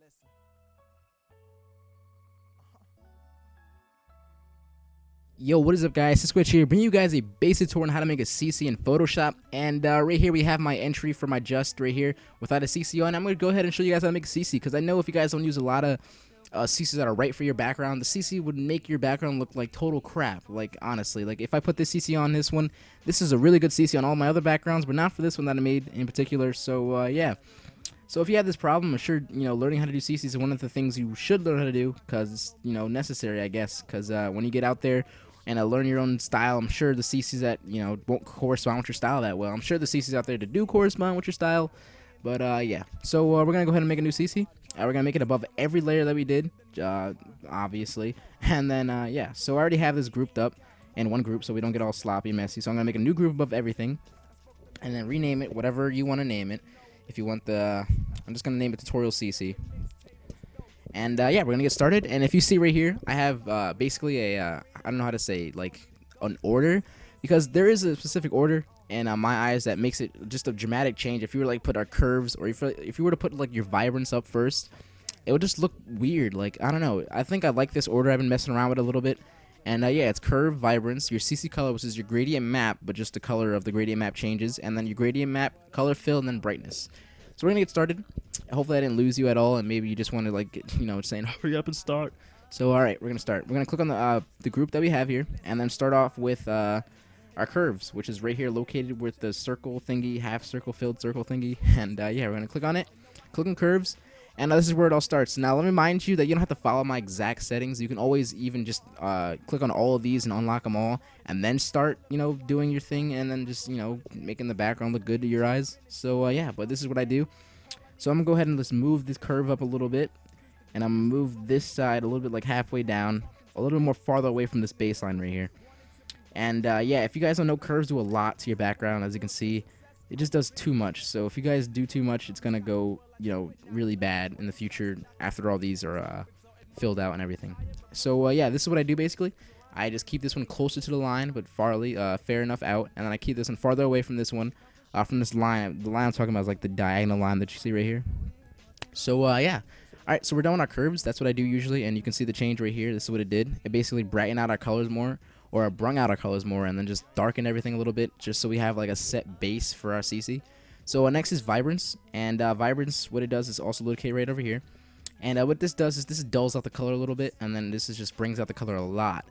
Seso. Yo, what is up, guys? Seso here, bringing you guys a basic tutorial on how to make a CC in Photoshop. And right here we have my entry for my just right here without a CC on. I'm going to go ahead and show you guys how to make a CC, because I know if you guys don't use a lot of CCs that are right for your background, the CC would make your background look like total crap. Like, honestly, like if I put this CC on this one, this is a really good CC on all my other backgrounds, but not for this one that I made in particular. So yeah. So if you have this problem, I'm sure, learning how to do CCs is one of the things you should learn how to do, because it's, necessary, I guess, because when you get out there and learn your own style, I'm sure the CCs that, won't correspond with your style that well. I'm sure the CCs out there that do correspond with your style, but yeah. So we're going to go ahead and make a new CC. We're going to make it above every layer that we did, obviously, and then, yeah. So I already have this grouped up in one group so we don't get all sloppy and messy, so I'm going to make a new group above everything, and then rename it whatever you want to name it. If you want I'm just going to name it Tutorial CC. And yeah, we're going to get started. And if you see right here, I have basically I don't know how to say, like, an order. Because there is a specific order in my eyes that makes it just a dramatic change. If you were to, like, put our curves, or if you were to put, like, your vibrance up first, it would just look weird. Like, I don't know. I think I like this order. I've been messing around with it a little bit. And yeah, it's curve, vibrance, your CC color, which is your gradient map, but just the color of the gradient map changes, and then your gradient map, color fill, and then brightness. So we're gonna get started. Hopefully I didn't lose you at all, and maybe you just want to, like, saying hurry up and start. So all right, we're gonna start. We're gonna click on the group that we have here, and then start off with our curves, which is right here, located with the circle thingy, half circle filled circle thingy, and yeah, we're gonna click on it. Click on curves. And this is where it all starts. Now, let me remind you that you don't have to follow my exact settings. You can always even just click on all of these and unlock them all, and then start, doing your thing, and then just, making the background look good to your eyes. So, yeah, but this is what I do. So I'm going to go ahead and just move this curve up a little bit, and I'm going to move this side a little bit, like halfway down, a little bit more farther away from this baseline right here. And, yeah, if you guys don't know, curves do a lot to your background, as you can see. It just does too much. So if you guys do too much, it's gonna go, really bad in the future after all these are filled out and everything. So yeah, this is what I do basically. I just keep this one closer to the line, but fair enough out, and then I keep this one farther away from this one, from this line. The line I'm talking about is like the diagonal line that you see right here. So yeah. All right, so we're done with our curves. That's what I do usually, and you can see the change right here. This is what it did. It basically brightened out our colors more, or brung out our colors more, and then just darkened everything a little bit, just so we have like a set base for our CC. So next is Vibrance, and Vibrance, what it does is also located right over here. And what this does is this dulls out the color a little bit, and then this is just brings out the color a lot.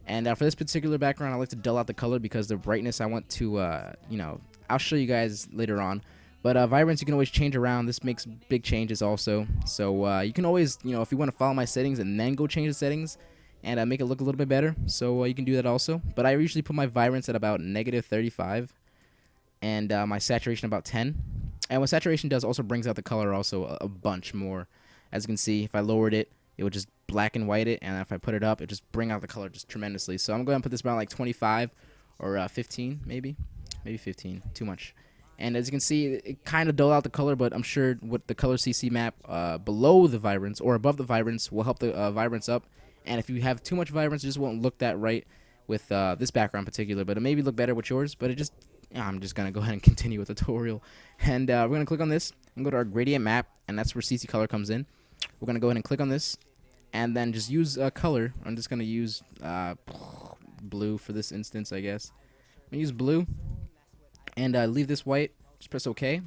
And for this particular background, I like to dull out the color because the brightness I want to, I'll show you guys later on. But Vibrance, you can always change around. This makes big changes also. So you can always, if you want to follow my settings and then go change the settings and make it look a little bit better. So you can do that also. But I usually put my Vibrance at about -35 and my saturation about 10. And what saturation does also brings out the color also a bunch more. As you can see, if I lowered it, it would just black and white it. And if I put it up, it just bring out the color just tremendously. So I'm going to put this around like 25 or 15 maybe. Maybe 15. Too much. And as you can see, it kind of dull out the color, but I'm sure with the color CC map below the Vibrance or above the Vibrance will help the Vibrance up. And if you have too much Vibrance, it just won't look that right with this background in particular. But it maybe look better with yours. But I'm just going to go ahead and continue with the tutorial. And we're going to click on this and go to our gradient map. And that's where CC color comes in. We're going to go ahead and click on this. And then just use color. I'm just going to use blue for this instance, I guess. I'm going to use blue. And leave this white. Just press OK.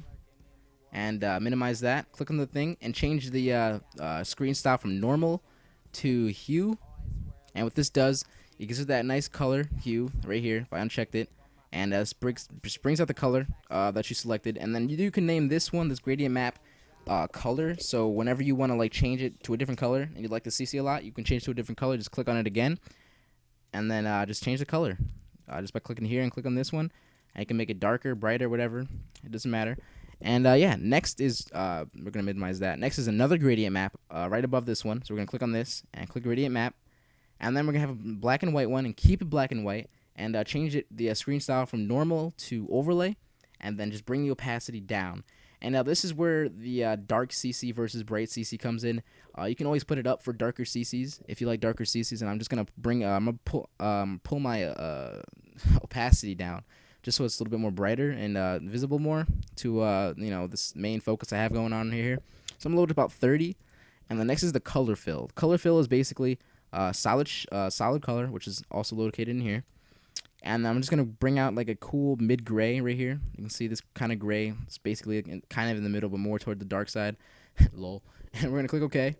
And minimize that. Click on the thing and change the screen style from normal to hue. And what this does, it gives it that nice color hue right here. If I unchecked it, and just brings out the color that you selected. And then you can name this one, this gradient map, color. So whenever you want to like change it to a different color and you like the CC a lot, you can change to a different color. Just click on it again, and then just change the color just by clicking here and click on this one. And you can make it darker, brighter, whatever. It doesn't matter. And yeah, next is, we're going to minimize that. Next is another gradient map right above this one. So we're going to click on this and click gradient map. And then we're going to have a black and white one and keep it black and white. And change the screen style from normal to overlay. And then just bring the opacity down. And now this is where the dark CC versus bright CC comes in. You can always put it up for darker CCs if you like darker CCs. And I'm just going to I'm going to pull my opacity down, just so it's a little bit more brighter and visible more to this main focus I have going on here. So I'm loaded about 30, And the next is the color fill. Color fill is basically solid color, which is also located in here. And I'm just gonna bring out like a cool mid gray right here. You can see this kind of gray. It's basically kind of in the middle, but more toward the dark side. Lol. And we're gonna click OK.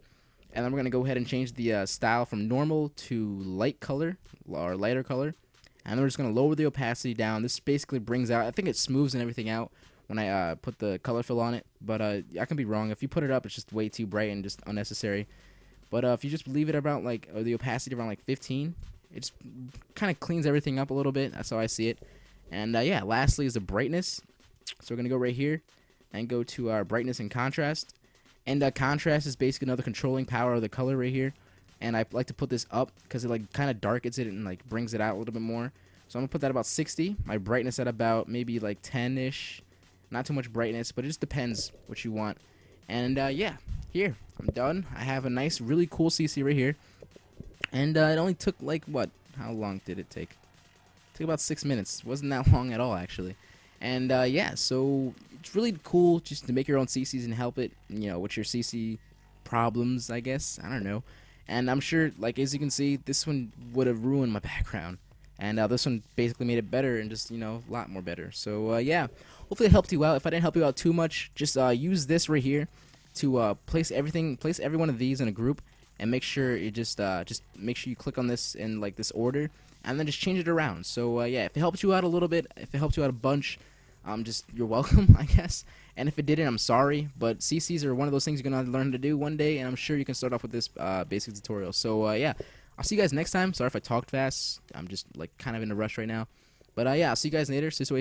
And then we're gonna go ahead and change the style from normal to light color or lighter color. And then we're just gonna lower the opacity down. This basically brings out, I think it smooths and everything out when I put the color fill on it. But I can be wrong. If you put it up, it's just way too bright and just unnecessary. But if you just leave it about like, or the opacity around like 15, it just kind of cleans everything up a little bit. That's how I see it. And yeah, lastly is the brightness. So we're going to go right here and go to our brightness and contrast. And contrast is basically another controlling power of the color right here. And I like to put this up because it like kind of darkens it and like brings it out a little bit more. So I'm going to put that about 60. My brightness at about maybe like 10-ish. Not too much brightness, but it just depends what you want. And yeah, here, I'm done. I have a nice, really cool CC right here. And it only took like, what? How long did it take? It took about 6 minutes. It wasn't that long at all, actually. And yeah, so it's really cool just to make your own CCs and help it, you know, with your CC problems, I guess. I don't know. And I'm sure, like, as you can see, this one would have ruined my background. And this one basically made it better and just, you know, a lot more better. So, yeah, hopefully it helped you out. If I didn't help you out too much, just use this right here to place every one of these in a group. And make sure you just make sure you click on this in like this order, and then just change it around. So yeah, if it helped you out a little bit, if it helped you out a bunch, just you're welcome, I guess. And if it didn't, I'm sorry. But CCs are one of those things you're gonna have to learn to do one day, and I'm sure you can start off with this basic tutorial. So yeah, I'll see you guys next time. Sorry if I talked fast. I'm just like kind of in a rush right now. But yeah, I'll see you guys later. Seso